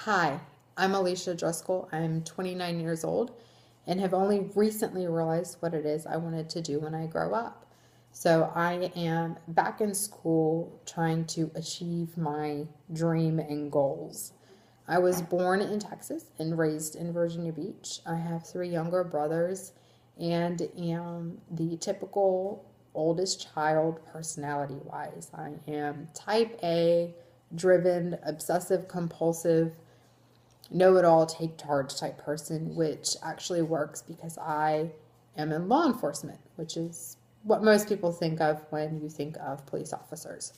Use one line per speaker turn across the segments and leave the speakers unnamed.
Hi, I'm Alicia Driscoll. I'm 29 years old and have only recently realized what it is I wanted to do when I grow up. So I am back in school trying to achieve my dream and goals. I was born in Texas and raised in Virginia Beach. I have three younger brothers and am the typical oldest child personality wise. I am type A, driven, obsessive compulsive, know it all, take charge type person, which actually works because I am in law enforcement, which is what most people think of when you think of police officers.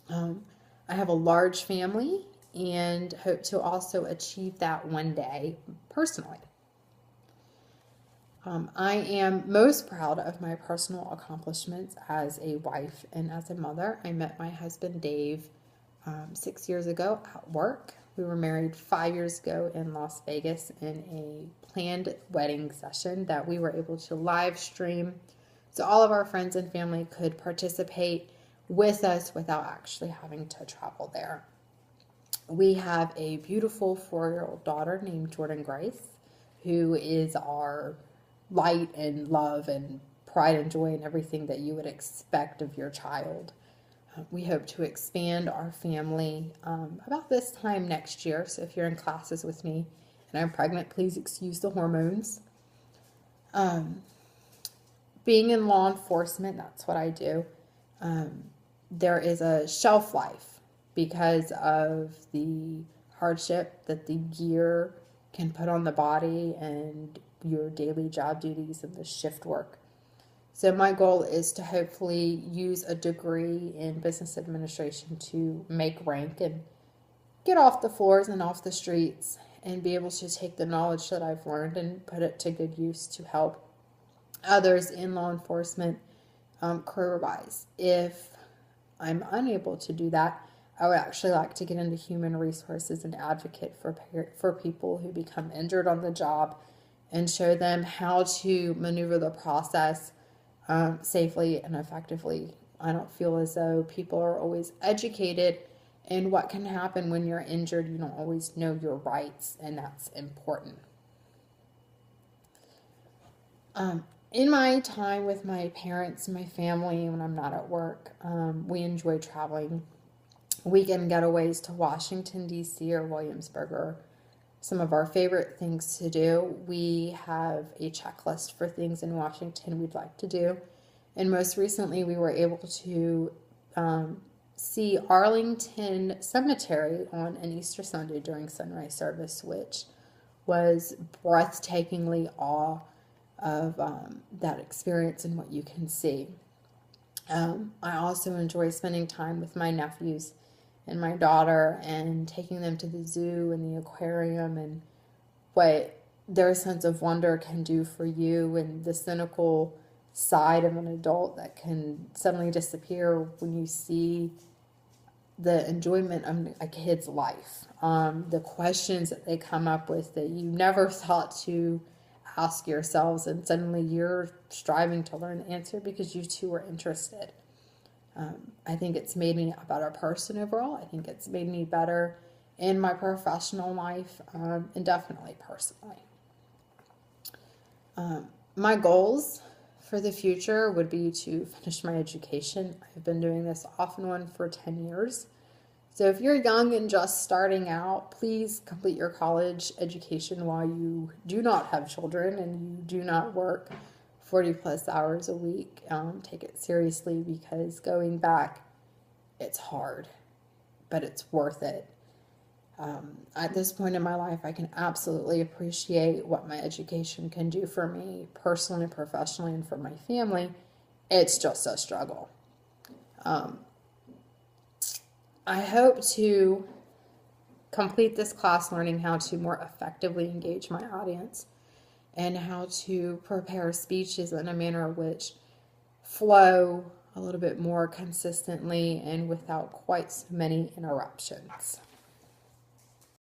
Um, I have a large family and hope to also achieve that one day personally. I am most proud of my personal accomplishments as a wife and as a mother. I met my husband Dave 6 years ago at work. We were married 5 years ago in Las Vegas in a planned wedding session that we were able to live stream so all of our friends and family could participate with us without actually having to travel there. We have a beautiful 4-year-old daughter named Jordan Grace, who is our light and love and pride and joy and everything that you would expect of your child. We hope to expand our family about this time next year. So if you're in classes with me and I'm pregnant, please excuse the hormones. Being in law enforcement, that's what I do. There is a shelf life because of the hardship that the gear can put on the body and your daily job duties and the shift work. So my goal is to hopefully use a degree in business administration to make rank and get off the floors and off the streets and be able to take the knowledge that I've learned and put it to good use to help others in law enforcement career-wise. If I'm unable to do that, I would actually like to get into human resources and advocate for people who become injured on the job and show them how to maneuver the process safely and effectively. I don't feel as though people are always educated in what can happen when you're injured. You don't always know your rights, and that's important. In my time with my parents and my family, when I'm not at work, we enjoy traveling weekend getaways to Washington, D.C. or Williamsburg are some of our favorite things to do. We have a checklist for things in Washington we'd like to do. And most recently, we were able to see Arlington Cemetery on an Easter Sunday during sunrise service, which was breathtakingly awe of that experience and what you can see. I also enjoy spending time with my nephews and my daughter and taking them to the zoo and the aquarium and what their sense of wonder can do for you and the cynical side of an adult that can suddenly disappear when you see the enjoyment of a kid's life. The questions that they come up with that you never thought to ask yourselves, and suddenly you're striving to learn the answer because you too are interested. I think it's made me a better person overall. I think it's made me better in my professional life and definitely personally. My goals for the future would be to finish my education. I've been doing this off and on for 10 years. So if you're young and just starting out, please complete your college education while you do not have children and you do not work 40 plus hours a week. Take it seriously because going back, it's hard, but it's worth it. At this point in my life, I can absolutely appreciate what my education can do for me personally, professionally, and for my family. It's just a struggle. I hope to complete this class learning how to more effectively engage my audience and how to prepare speeches in a manner which flow a little bit more consistently and without quite so many interruptions.